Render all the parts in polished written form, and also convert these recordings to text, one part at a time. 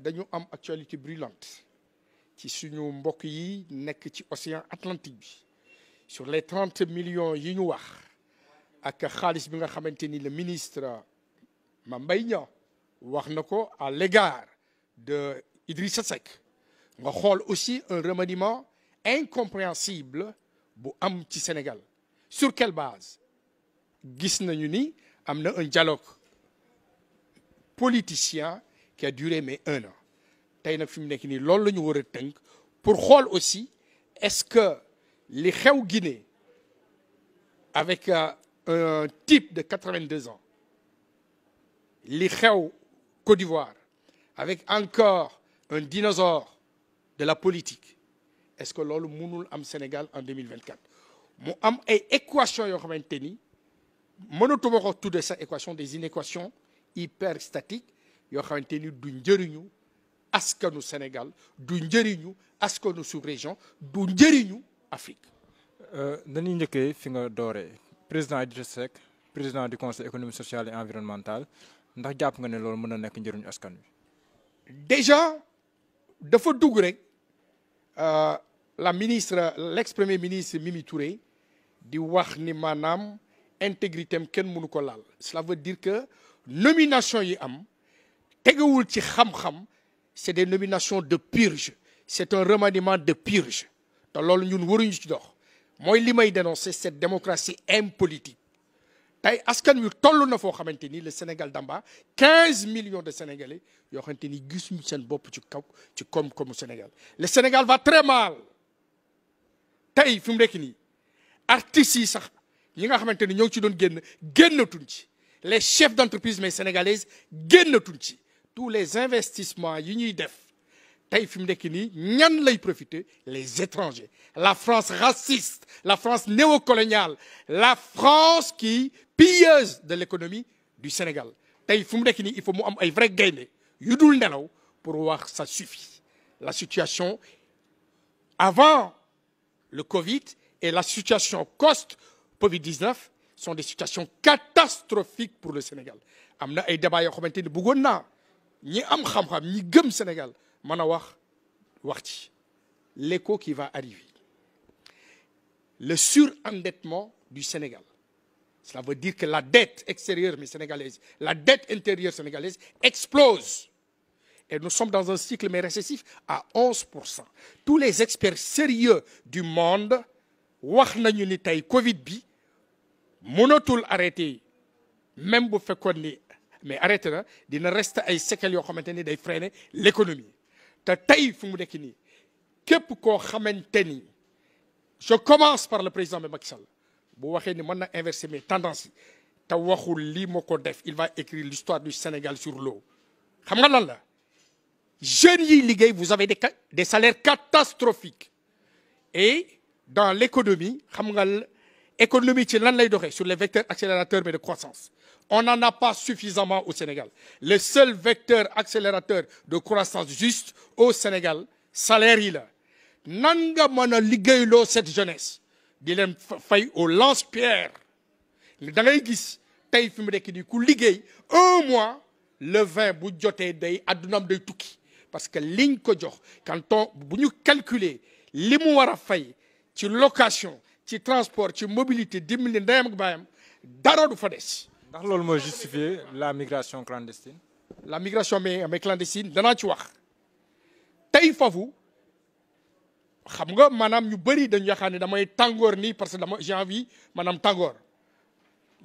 dañu am actualité brûlante ci suñu mbokk yi nekk ci océan Atlantique bi sur les 30 millions yi ñu wax ak xaalis bi nga xamante ni le ministre Mame Mbaye Niang wax na ko à l'égard de Idrissa Seck nga xool aussi un remaniement incompréhensible bu am ci Sénégal sur quelle base gis nañu ni am na un dialogue politicien qui a duré mais 1 an tey nag fi mu nekk nii loolu la ñu war a tënk pour xool aussi est-ce que li xew Guinée avec un type de 82 ans li xew Côte d'Ivoire avec encore un dinosaure de la politique est-ce que loolu mënul am Sénégal en 2024 mu am ay équations yoo xamante ni mënatuma ko tudde sa équation des inéquations hyperstatiques yoo xamante ni du njëriñu askanu Sénégal du njëriñu askanu sous-région du njëriñu Afrique. dañuy njëkkee fi nga dooree président Idrissa Seck président du conseil économique social et environnemental ndax jàpp nga ne loolu mën na nekk njëriñu askan wi. déjà dafa dugg rek la ministre l'ex-premier ministre Mimi Touré di wax ni maanaam intégrité am kenn mënu ko laal cela veut dire que nomination yi am tegewul ci xam-xam c'est des nominations de purge c'est un remaniement de purge te loolu ñun waruñu ci dox mooy li may dénoncer cette démocratie impolitique tey askan wi toll na foo xamante ni le Sénégal d'en bas 15 millions de Sénégalais yoo xamante ni gisuñu seen bopp ci kaw ci koom-koomu Sénégal le Sénégal va très mal tey fi mu nekk nii artistes yi sax yi nga xamante ni ñoo ci doon génnatuñ ci les chefs d'entreprise mais sénégalaises génnatuñ ci tous les investissements yi ñuy def tey fi mu nekk nii ñan lay profiter les étrangers la France raciste la France néocoloniale la France qui pilleuse de l'économie du Sénégal tey fi mu nekk nii il faut mu am ay vrai gaynde yu dul nelaw pour wax ça suffit la situation avant le Covid et la situation post-Covid-19 sont des situations catastrophiques pour le Sénégal am na ay débats yoo xamante ni bëggoon naa ñi am xam-xam ñi gëm Sénégal mën a wax ci l'écho qui va arriver le surendettement du Sénégal cela veut dire que la dette extérieure mais sénégalaise la dette intérieure sénégalaise explose et nous sommes dans un cycle mais récessif à 11%. Tous les experts sérieux du monde wax nañu ni tey Covid bi mënatul arrêter même bu fekkoon ni mais arrêté na dina rester ay séquelles yoo xamante ni day freiner l'économie te tey fu mu nekk nii képp koo xamante ni je commence par le président Macky Sall bu waxee ni mën na inverser mes tendances te waxul lii moo ko def il va écrire l'histoire du Sénégal sur l'eau xam nga lan la jeunes yi liggéey vous avez des salaires catastrophiques et dans l'économie xam nga économie ci lan lay doxee sur les vecteurs accélérateurs mais de croissance on n'en a pas suffisamment au Sénégal le seul vecteur accélérateur de croissance juste au Sénégal salaire yi la nan nga mën a liggéeyloo cette jeunesse di leen fay au lance-pierre da ngay gis tey fi mu nekk nii ku liggéey 1 mois le 20 bu jotee day addunaam day tukki parce que liñ ko jox quand on bu ñu calculer li mu war a fay ci location ci transport ci mobilité dimbali ndeyam ak baayam dara du fa des. ndax loolu mooy justifier la migration clandestine. la migration mais clandestine danaa ci wax tey foofu xam nga maanaam ñu bëri dañu yaakaar ne damay tàngoor nii parce que dama j'ai envie maanaam tàngoor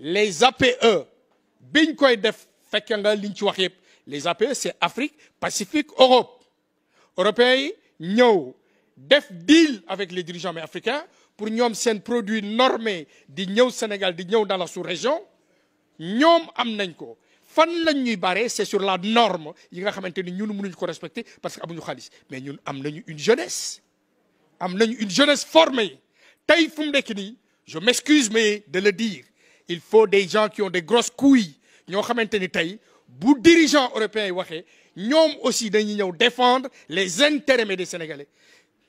les APE biñ koy def fekk nga liñ ci wax yëpp les APE c'est Afrique Pacifique Europe européens yi ñëw def deal avec les dirigeants mais africains pour ñoom seen produit normé di ñëw Sénégal di ñëw dans la sous-région ñoom am nañ ko fan lañ ñuy bare c'est sur la norme yi nga xamante ni ñun mënuñu ko respecter parce que amuñu xaalis mais ñun am nañu une jeunesse formée tey fu mu nekk nii je m'excuse mais de le dire il faut des gens qui ont des grosses couilles ñoo xamante ni tey bu dirigeants européens yi waxee ñoom aussi dañuy ñëw défendre les intérêts des Sénégalais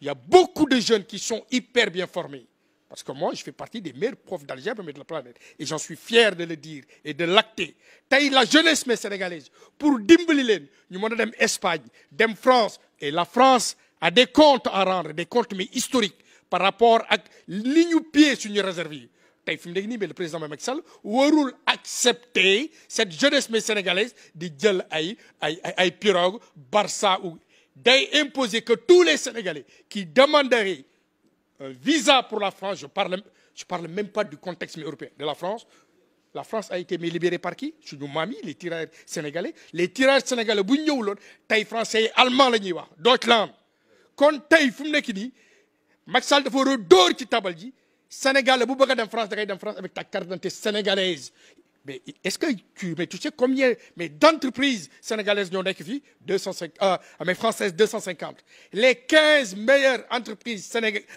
il y a beaucoup de jeunes qui sont hyper bien formés Parce que moi, je fais partie des meilleurs profs d'algèbre de la planète. Et j'en suis fier de le dire et de l'acter. Tey la jeunesse mais sénégalaise, pour dimbali leen ñu mën a dem Espagne, dem France. Et la France a des comptes à rendre, des comptes mais historiques par rapport ak li ñu pied suñu réserve yi. Tey fi mu nekk nii mais le président Macky Sall warul accepter cette jeunesse mais sénégalaise di jël ay pirogue Barça ou day imposer que tous les Sénégalais qui demanderaient un visa pour la France, je parle même pas du contexte européen de la France. La France a été mais libérée par qui? Suñu maam yi les tirailleurs sénégalais. Les tirailleurs sénégalais bu ñu ñëwuloon tey français yi allemand la ñuy wax Deutschland. kon tey fu mu nekk nii Macky Sall dafa war a dóor ci tabal ji Sénégal bu bëgg a dem France da ngay dem France avec ta carte d'identité sénégalaise. Mais est-ce que tu sais combien d'entreprises sénégalaises ñoo nekk fii 250 mais françaises 250 les 15 meilleures entreprises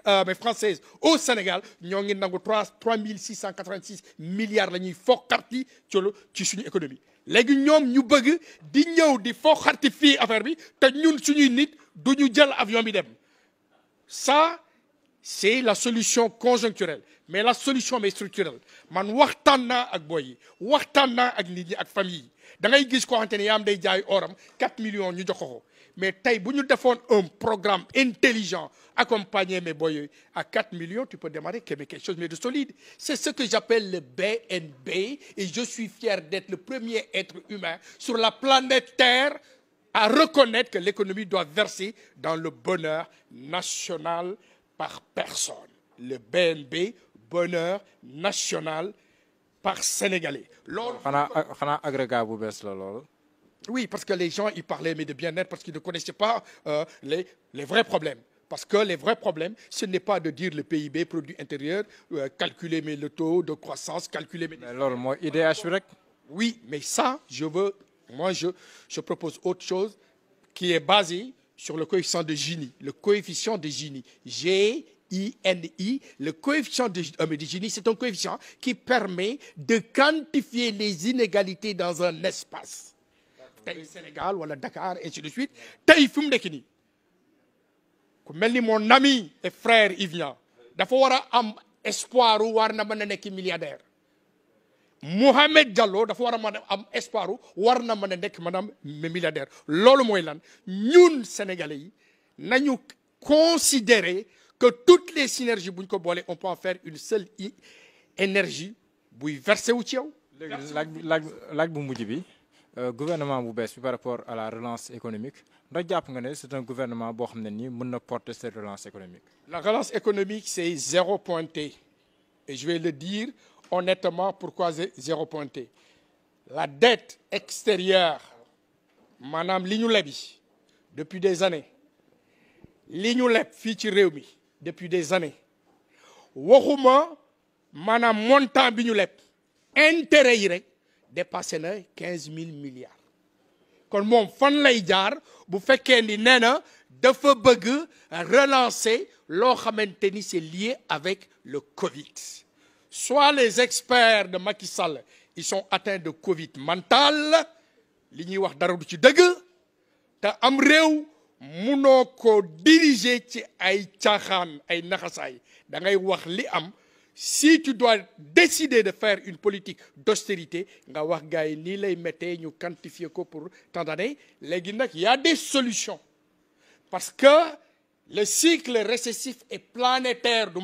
mais françaises au Sénégal ñoo ngi nangu 3686 milliards la ñuy fokkarti ci suñu économie. léegi ñoom ñu bëgg di ñëw di fokkarti fii affaire bi te ñun suñuy nit du ñu jël avion bi dem ça. C'est la solution conjoncturelle mais la solution mais structurelle man waxtaan naa ak boy yi waxtaan naa ak nit ñi ak famille yi da ngay gis koo xamante ne yaa am day jaay oram 4 millions ñu jox ko mais tey bu ñu defoon un programme intelligent accompagné mes boy yooyu à 4 millions tu peux démarrer quelque chose mais de solide. C'est ce que j'appelle le BNB et je suis fier d'être le premier être humain sur la planète Terre à reconnaître que l'économie doit verser dans le bonheur national par personne. Le BNB, bonheur national par Sénégalais. xanaa agrégat bu bees la loolu. Oui, parce que les gens ils parlaient mais de bien-être parce qu'ils ne connaissaient pas les vrais problèmes. Parce que les vrais problèmes, ce n'est pas de dire le PIB, produit intérieur, calculer mais le taux de croissance, calculer mais. Mais loolu mooy IDH bi rek. Oui, mais ça, je propose autre chose qui est basé sur le coefficient de Gini, le coefficient de Gini, G-I-N-I, le coefficient de Gini, c'est un coefficient qui permet de quantifier les inégalités dans un espace. Tey Sénégal wala Dakar ainsi de suite tey fi mu nekk nii ku mel ni mon ami et frère Yves dafa war a am espoir war na mën a nekk milliardaire. Mohamed Diallo dafa war a mën a am espoir war na mën a nekk maanaam milliardaire loolu mooy lan ñun sénégalais yi nañu considérer que toutes les synergies bu ñu ko boolee on peut en faire une seule énergie buy versé wu ci yow. léegi laaj bu mujj bi gouvernement bu bees bi par rapport à la relance économique ndax jàpp nga ne c'est un gouvernement boo xam ne nii mën na porter cette relance économique. La relance économique c'est 0 pointé et je vais le dire. Honnêtement, pourquoi 0 pointé? La dette extérieure, maanaam li ñu lebi depuis des années li ñu leb fii ci réew mi depuis des années waxuma maanaam montant bi ñu leb intérêt yi rek dépassé na 15 000 milliards. kon moom fan lay jaar bu fekkee ni nee na dafa bëgg relancer loo xamante ni c'est lié avec le Covid. Soit les experts de Macky Sall ils sont atteints de Covid mental li ñuy wax dara du ci dëgg te am réew munoo ko diriger ci ay caaxaan ay naxasaay da ngay wax li am si tu dois décider de faire une politique d'austérité nga wax gars yi nii lay méttee ñu quantifier ko pour tant d'années léegi nag y a des solutions parce que le cycle récessif est planétaire du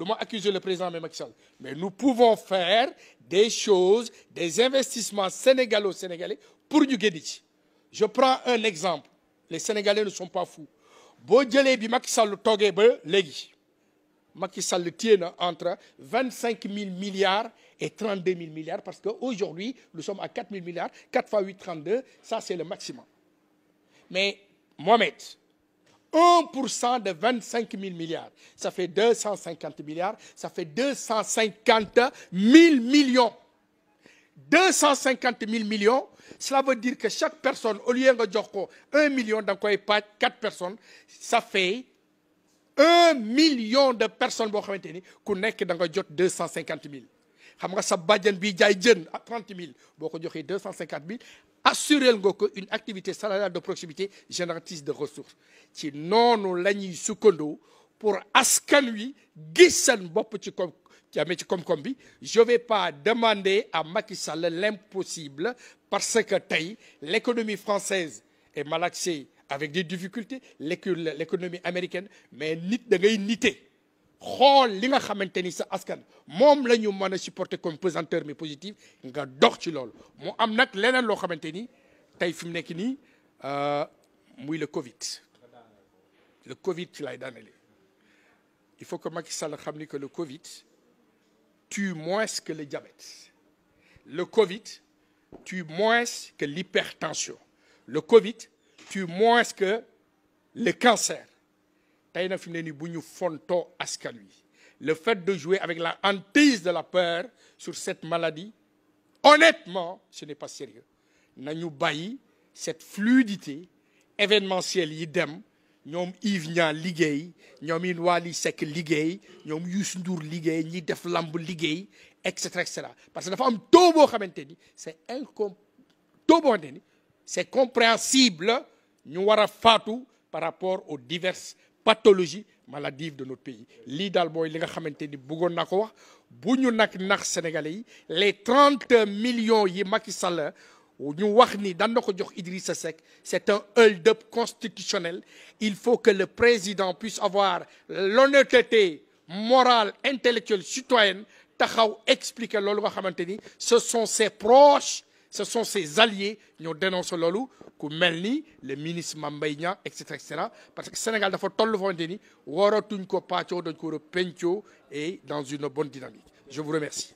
ma accuser le président Macky Sall mais nous pouvons faire des choses des investissements sénégalo-sénégalais pour ñu génn ci. Je prends un exemple les Sénégalais ne sont pas fous boo jëlee bi Macky Sall toogee ba léegi Macky Sall téye na entre 25 000 milliards et 32 000 milliards parce que aujourd'hui nous sommes à 4 000 milliards 4 fois 8 32 ça c'est le maximum mais Mohamed 1% de 25 000 milliards ça fait 250 milliards ça fait 250 000 millions 250 000 millions cela veut dire que chaque personne au lieu nga jox ko 1 million da nga koy pàcc 4 personnes ça fait 1 million de personnes boo xamante ni ku nekk da nga jot 250 000 xam nga sa bàjjan bi jaay jën à 30 000 boo ko joxee 250 000 assuré nga ko une activité salariale de proximité génératrice de ressources ci noonu la ñuy sukkandoo pour askan wi gis seen bopp ci koom-koom bi. Je vais pas demander à Macky Sall l'impossible parce que tey l'économie française est malaxée avec des difficultés, l'économie américaine, mais nit da ngay nite xool li nga xamante ni sa askan moom la ñu mën a supporter comme pesanteur mais positive nga dox ci loolu. mu am nag leneen loo xamante ni tey fi mu nekk nii muy le Covid. Le Covid ci lay daanale. Il faut que Macky Sall xam ni que le Covid tue moins que le diabète. Le Covid tue moins que l'hypertension. Le Covid tue moins que le cancer. tey na fi mu ne nii bu ñu fontoo askan wi. Le fait de jouer avec la hantise de la peur sur cette maladie, honnêtement, ce n'est pas sérieux. nañu bàyyi cette fluidité événementielle yi dem. ñoom Yves Niang liggéey ñoom Wally Seck liggéey ñoom Youssou Ndour liggéey ñi def lamb liggéey et cetera parce que dafa am taux boo xamante ni c'est compréhensible ñu war a faatu par rapport aux diverses pathologies maladives de notre pays. lii daal mooy li nga xamante ni bëggoon naa ko wax bu ñu nag nax Sénégalais yi les 30 millions yi Macky Sall ñu wax ni daan na ko jox Idrissa Seck c'est un hold-up constitutionnel. Il faut que le président puisse avoir l'honnêteté morale, intellectuelle, citoyenne taxaw expliquer loolu nga xamante ni ce sont ses proches, ce sont ses alliés ñoo dénoncé loolu ku mel ni le ministre Mame Mbaye Niang et cetera parce que Sénégal dafa toll foo xamante ni waratuñ ko pàccoo dañ ko war a pencoo et dans une bonne dynamique. Je vous remercie.